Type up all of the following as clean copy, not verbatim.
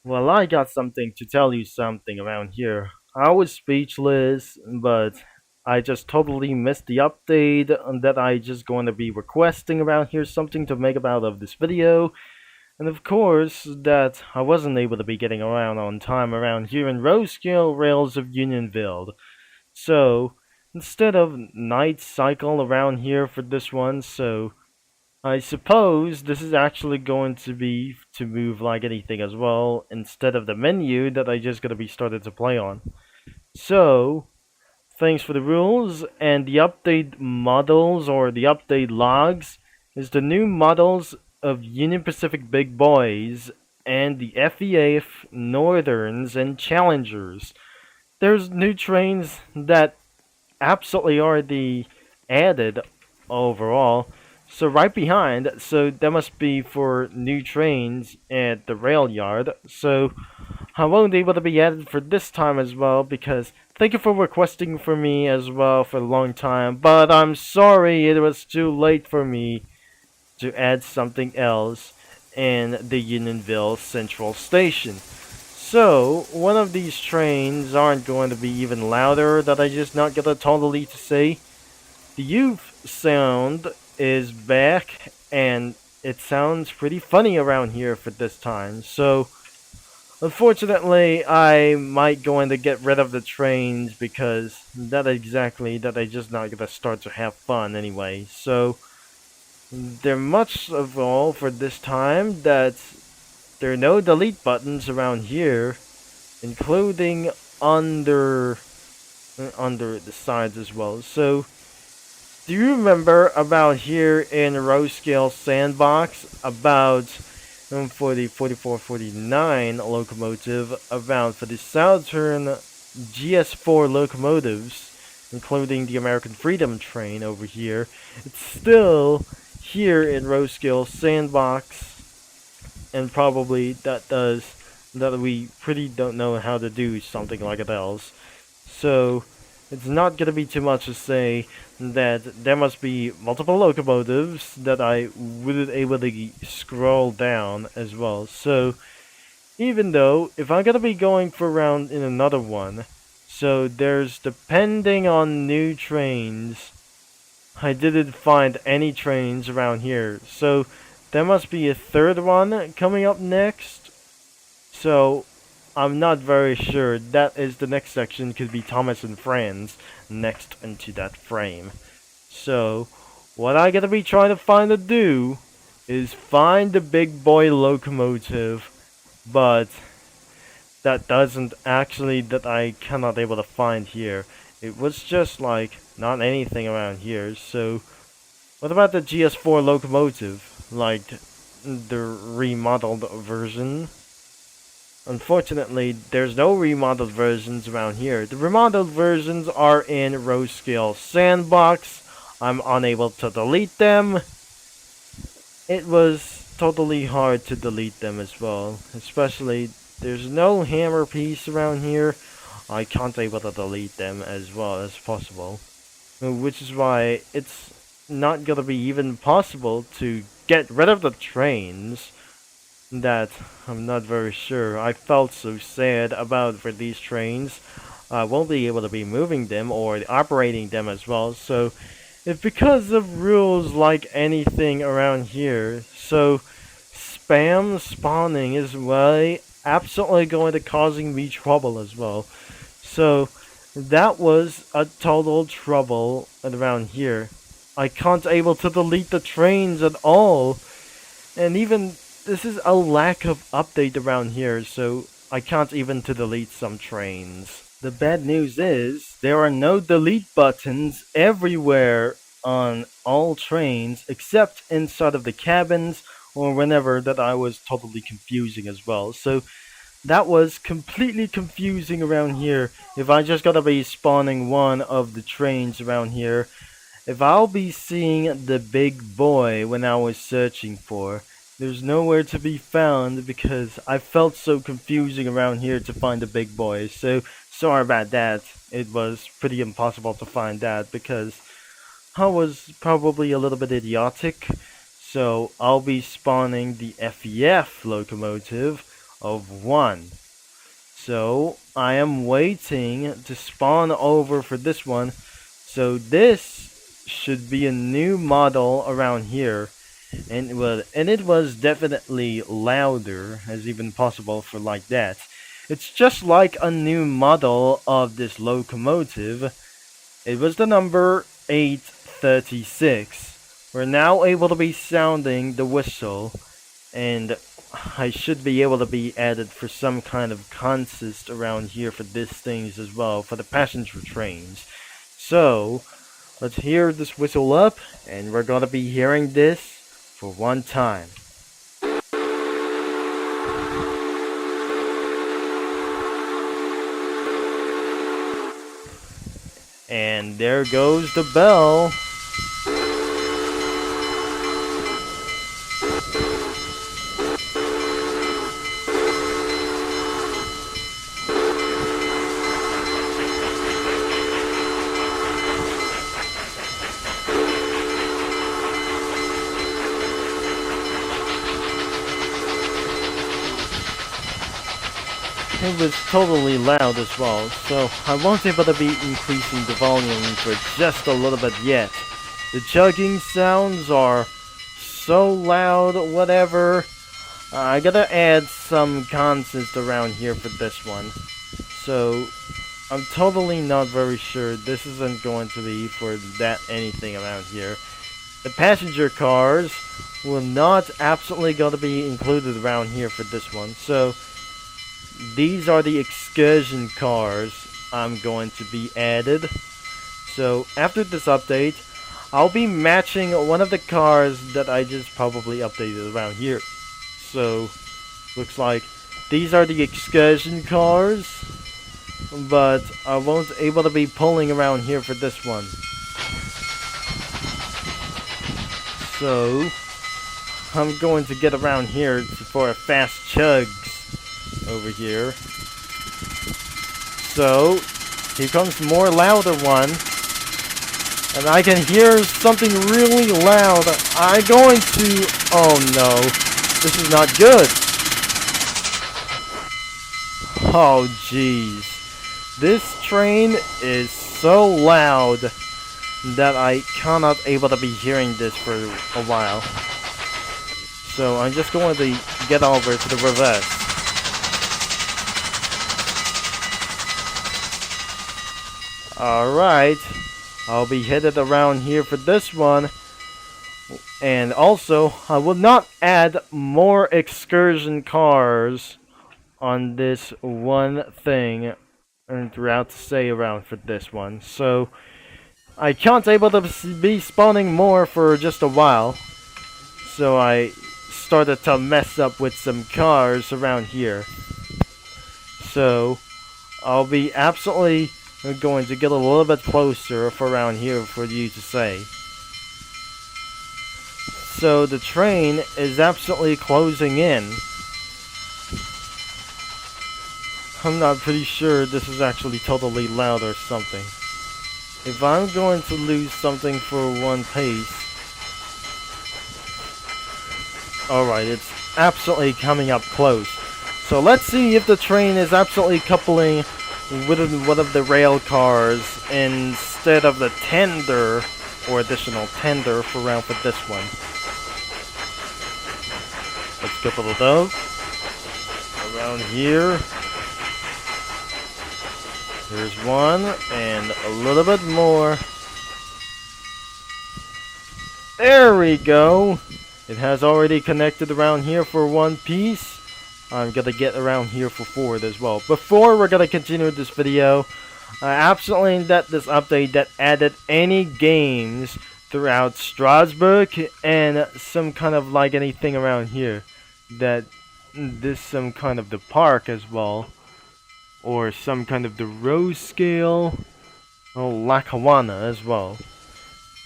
Well, I got something to tell you something around here. I was speechless, but I just totally missed the update that I just going to be requesting around here something to make about of this video. And of course, that I wasn't able to be getting around on time around here in RO-Scale Rails of Unionville. So, instead of night cycle around here for this one, so I suppose this is actually going to be to move like anything as well, instead of the menu that I just gotta be started to play on. So, thanks for the rules, and the update models or the update logs is the new models of Union Pacific Big Boys and the FEAF Northerns and Challengers. There's new trains that absolutely are the added overall. So right behind, so that must be for new trains at the rail yard. So I won't be able to be added for this time as well because thank you for requesting for me as well for a long time. But I'm sorry it was too late for me to add something else in the Unionville Central Station. So, one of these trains aren't going to be even louder that I just not gonna totally to say. The youth sound is back and it sounds pretty funny around here for this time. So, unfortunately, I might going to get rid of the trains because that I just not gonna start to have fun anyway. So, they're much of all for this time that there are no delete buttons around here, including under the sides as well. So, do you remember about here in RO-Scale Sandbox about for the 4449 locomotive, about for the Southern GS4 locomotives, including the American Freedom train over here? It's still here in RO-Scale Sandbox, and probably that we pretty don't know how to do something like it else. So it's not gonna be too much to say that there must be multiple locomotives that I wouldn't able to scroll down as well. So even though if I'm gonna be going for around in another one, so there's depending on new trains, I didn't find any trains around here. So there must be a third one coming up next. So I'm not very sure. That is the next section could be Thomas and Friends next into that frame. So what I gotta be trying to find to do is find the big boy locomotive, but that doesn't actually that I cannot able to find here. It was just like not anything around here. So what about the GS4 locomotive? Like the remodeled version? Unfortunately, there's no remodeled versions around here. The remodeled versions are in RO-Scale Sandbox. I'm unable to delete them. It was totally hard to delete them as well. Especially, there's no hammer piece around here. I can't able to delete them as well as possible. Which is why it's not gonna be even possible to get rid of the trains that I'm not very sure. I felt so sad about for these trains. I won't be able to be moving them or operating them as well. So it's because of rules like anything around here. So spam spawning is way absolutely going to causing me trouble as well. So that was a total trouble around here. I can't able to delete the trains at all. And even this is a lack of update around here, so I can't even to delete some trains. The bad news is there are no delete buttons everywhere on all trains except inside of the cabins or whenever that I was totally confusing as well. So that was completely confusing around here. If I just gotta be spawning one of the trains around here, if I'll be seeing the big boy when I was searching for, there's nowhere to be found because I felt so confusing around here to find the big boy. So sorry about that. It was pretty impossible to find that because I was probably a little bit idiotic. So I'll be spawning the FEF locomotive of 1. So I am waiting to spawn over for this one. So this should be a new model around here. And it was definitely louder as even possible for like that. It's just like a new model of this locomotive. It was the number 836. We're now able to be sounding the whistle, and I should be able to be added for some kind of consist around here for these things as well, for the passenger trains. So, let's hear this whistle up, and we're gonna be hearing this for one time. And there goes the bell. It was totally loud as well, so I won't be able to be increasing the volume for just a little bit yet. The chugging sounds are so loud, whatever. I gotta add some consist around here for this one. So, I'm totally not very sure this isn't going to be for that anything around here. The passenger cars will not absolutely going to be included around here for this one, so these are the excursion cars I'm going to be added. So after this update, I'll be matching one of the cars that I just probably updated around here. So looks like these are the excursion cars, but I won't able to be pulling around here for this one. So I'm going to get around here for a fast chugs over here. So here comes more louder one, and I can hear something really loud. I'm going to, oh no, this is not good. Oh jeez, this train is so loud that I cannot able to be hearing this for a while. So I'm just going to get over to the reverse. Alright, I'll be headed around here for this one. And also, I will not add more excursion cars on this one thing and throughout to say around for this one. So, I can't able to be spawning more for just a while. So I started to mess up with some cars around here. So, I'll be absolutely going to get a little bit closer for around here for you to say. So the train is absolutely closing in. I'm not pretty sure this is actually totally loud or something. If I'm going to lose something for one pace. Alright, it's absolutely coming up close. So let's see if the train is absolutely coupling with one of the rail cars instead of the tender or additional tender for round for this one. Let's couple it out around here. Here's one and a little bit more. There we go. It has already connected around here for one piece. I'm gonna get around here for 4 as well. Before we're gonna continue this video, I absolutely that this update that added any games throughout Strasbourg and some kind of like anything around here. That this some kind of the park as well, or some kind of the RO-Scale Lackawanna as well.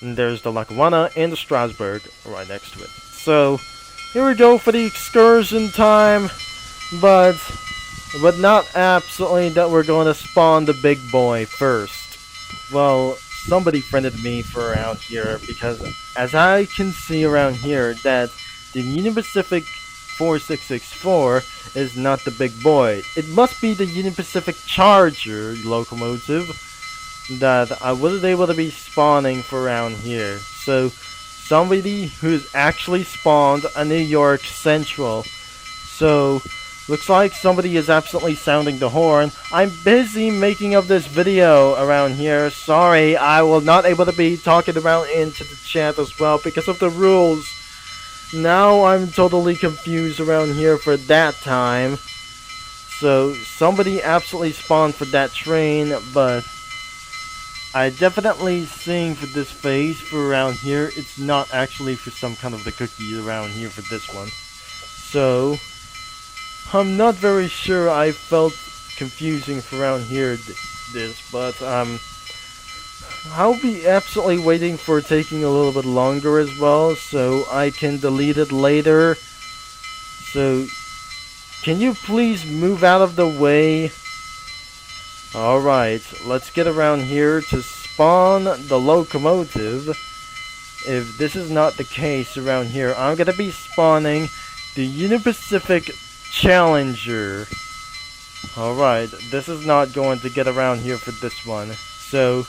And there's the Lackawanna and the Strasbourg right next to it. So here we go for the excursion time. But not absolutely that we're going to spawn the big boy first. Well, somebody friended me for around here because as I can see around here that the Union Pacific 4664 is not the big boy. It must be the Union Pacific Charger locomotive that I wasn't able to be spawning for around here. So somebody who's actually spawned a New York Central. So looks like somebody is absolutely sounding the horn. I'm busy making of this video around here. Sorry, I will not able to be talking around into the chat as well because of the rules. Now I'm totally confused around here for that time. So somebody absolutely spawned for that train, but I definitely seeing for this phase for around here, it's not actually for some kind of the cookie around here for this one. So I'm not very sure. I felt confusing for around here but I'll be absolutely waiting for taking a little bit longer as well, so I can delete it later. So can you please move out of the way? Alright, let's get around here to spawn the locomotive. If this is not the case around here, I'm gonna be spawning the Union Pacific Challenger. Alright, this is not going to get around here for this one. So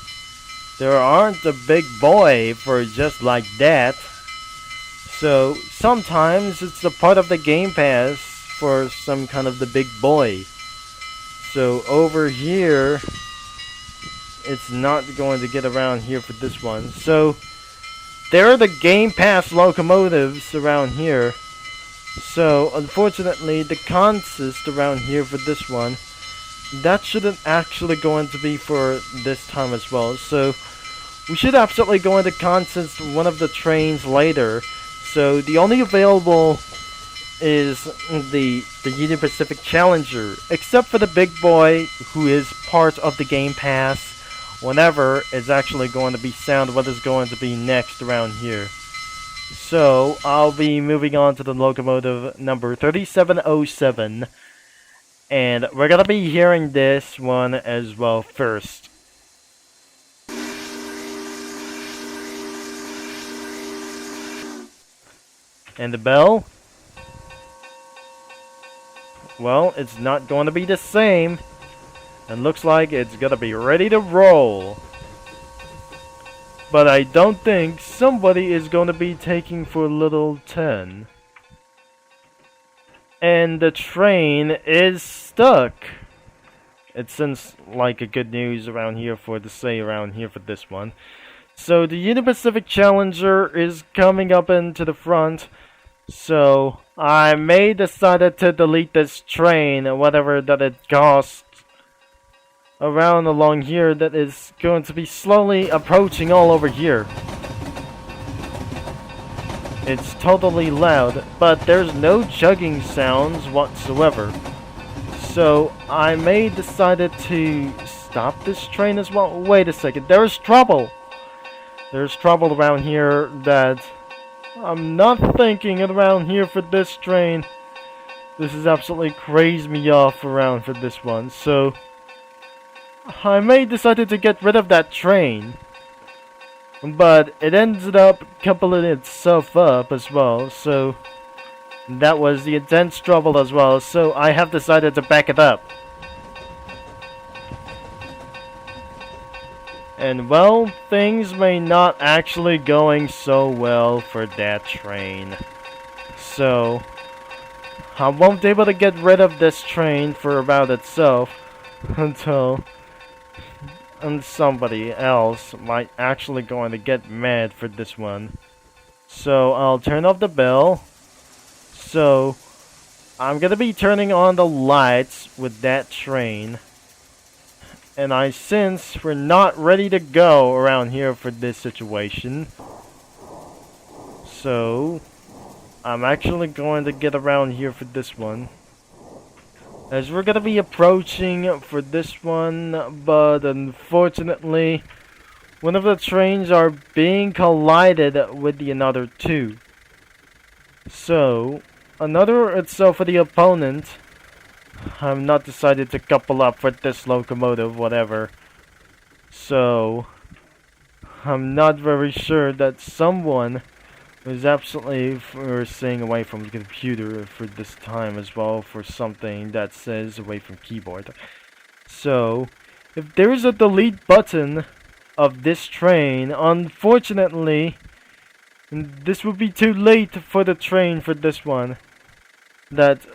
there aren't a big boy for just like that. So sometimes it's a part of the Game Pass for some kind of the big boy. So over here, it's not going to get around here for this one. So there are the Game Pass locomotives around here. So unfortunately, the consist around here for this one, that shouldn't actually going to be for this time as well. So we should absolutely go into consist one of the trains later. So the only available is the Union Pacific Challenger, except for the big boy who is part of the Game Pass. Whenever it's actually going to be sound, what is going to be next around here. So I'll be moving on to the locomotive number 3707, and we're gonna be hearing this one as well first. And the bell? Well, it's not going to be the same. And looks like it's gonna be ready to roll. But I don't think somebody is going to be taking for little 10. And the train is stuck. It seems like a good news around here for to say around here for this one. So the Union Pacific Challenger is coming up into the front. So I may decided to delete this train, whatever that it costs, around along here that is going to be slowly approaching all over here. It's totally loud, but there's no chugging sounds whatsoever. So I may decided to stop this train as well. Wait a second, there's trouble. There's trouble around here that I'm not thinking around here for this train. This is absolutely crazy me off around for this one. So I may decided to get rid of that train, but it ended up coupling itself up as well. So that was the intense trouble as well. So I have decided to back it up. And well, things may not actually going so well for that train. So I won't be able to get rid of this train for about itself until somebody else might actually going to get mad for this one. So I'll turn off the bell. So I'm gonna be turning on the lights with that train. And I sense we're not ready to go around here for this situation. So I'm actually going to get around here for this one, as we're gonna be approaching for this one, but unfortunately one of the trains are being collided with the another two. So another itself for the opponent, I'm not decided to couple up with this locomotive, whatever. So I'm not very sure that someone was absolutely for staying away from the computer for this time as well, for something that says away from keyboard. So, if there is a delete button of this train, unfortunately, this would be too late for the train for this one. That,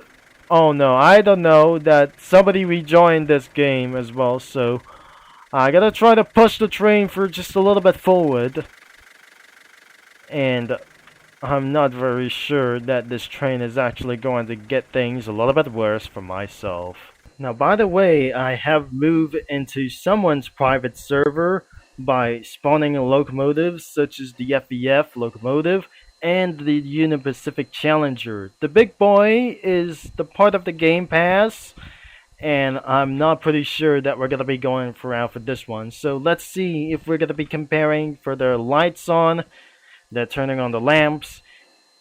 oh no, I don't know, that somebody rejoined this game as well, so I gotta try to push the train for just a little bit forward. And I'm not very sure that this train is actually going to get things a little bit worse for myself. Now, by the way, I have moved into someone's private server by spawning locomotives such as the FEF locomotive and the Union Pacific Challenger. The big boy is the part of the Game Pass, and I'm not pretty sure that we're going to be going for this one. So let's see if we're going to be comparing for the lights on, the turning on the lamps,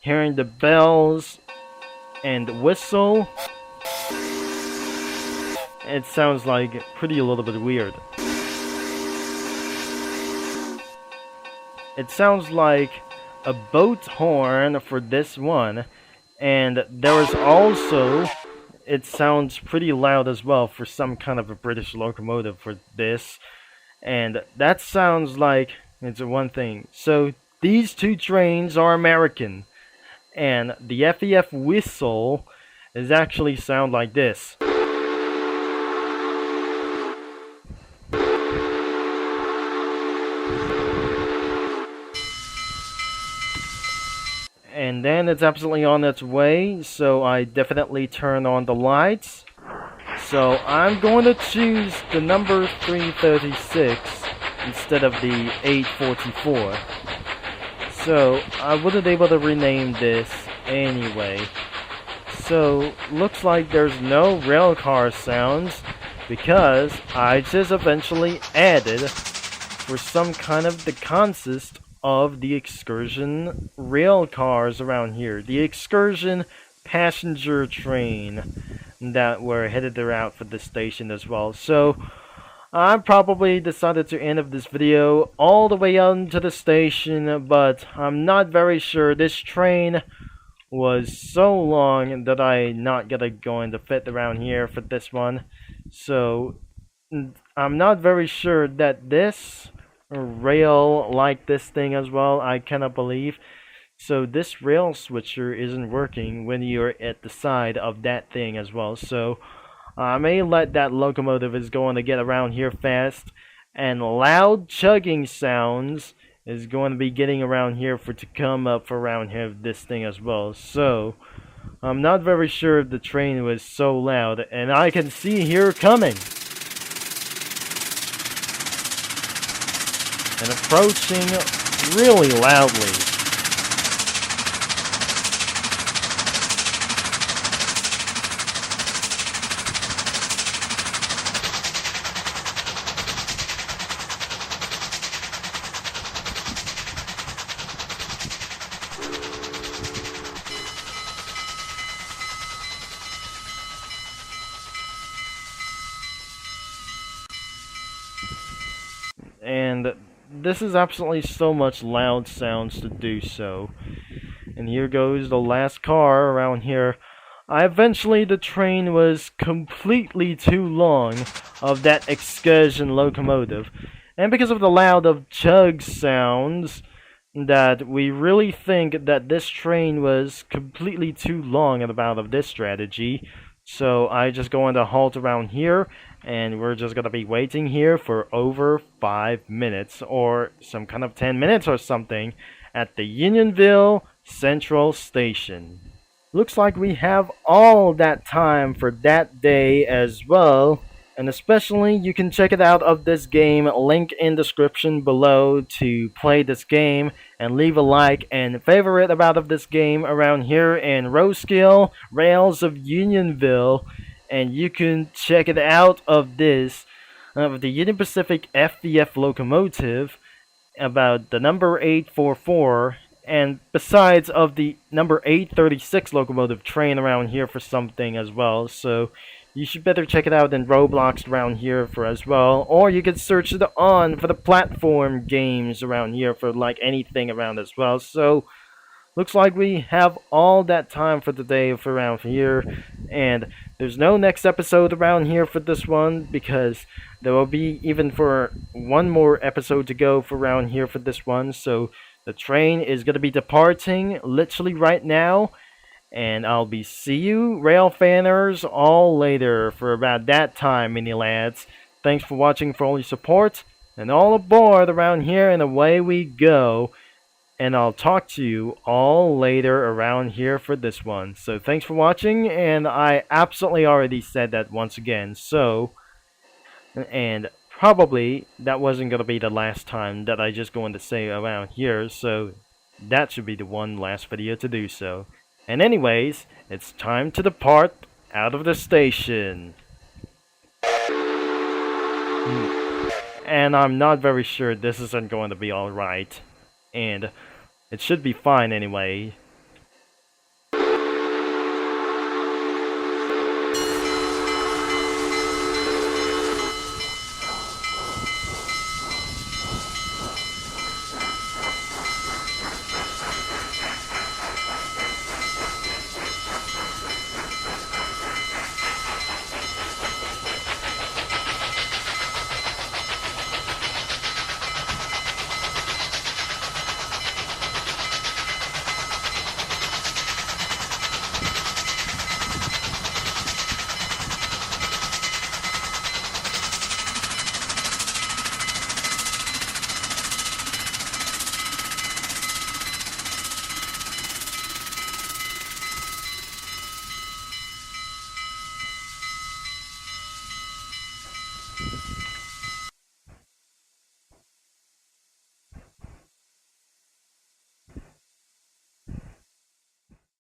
hearing the bells and whistle. It sounds like pretty a little bit weird. It sounds like a boat horn for this one, and there is also, it sounds pretty loud as well for some kind of a British locomotive for this, and that sounds like it's one thing. So these two trains are American, and the FEF whistle is actually sound like this. And then it's absolutely on its way, so I definitely turn on the lights. So I'm going to choose the number 336 instead of the 844. So I wasn't able to rename this anyway. So looks like there's no rail car sounds because I just eventually added for some kind of the consist of the excursion rail cars around here. The excursion passenger train that were headed out for the station as well. So I probably decided to end of this video all the way out to the station, but I'm not very sure. This train was so long that I'm not going to fit around here for this one. So I'm not very sure that this rail like this thing as well, I cannot believe. So this rail switcher isn't working when you're at the side of that thing as well. So I may let that locomotive is going to get around here fast, and loud chugging sounds is going to be getting around here to come up around here this thing as well. So I'm not very sure if the train was so loud, and I can see here coming and approaching really loudly. And this is absolutely so much loud sounds to do so. And here goes the last car around here. Eventually the train was completely too long of that excursion locomotive. And because of the loud of chug sounds, that we really think that this train was completely too long about of this strategy. So I just going to halt around here, and we're just gonna be waiting here for over 5 minutes or some kind of 10 minutes or something at the Unionville Central Station. Looks like we have all that time for that day as well, and especially you can check it out of this game, link in description below to play this game, and leave a like and favorite about of this game around here in RO-Scale Rails of Unionville. And you can check it out of this, of the Union Pacific FEF locomotive, about the number 844, and besides of the number 836 locomotive train around here for something as well. So you should better check it out in Roblox around here for as well, or you can search it on for the platform games around here for like anything around as well. So looks like we have all that time for today for around here, and there's no next episode around here for this one because there will be even for one more episode to go for around here for this one. So the train is gonna be departing literally right now, and I'll be see you rail fanners all later for about that time, mini lads. Thanks for watching, for all your support, and all aboard around here, and away we go. And I'll talk to you all later around here for this one. So thanks for watching, and I absolutely already said that once again. So, and probably that wasn't going to be the last time that I just going to say around here, so that should be the one last video to do so. And anyways, it's time to depart out of the station. And I'm not very sure this isn't going to be alright. And it should be fine anyway.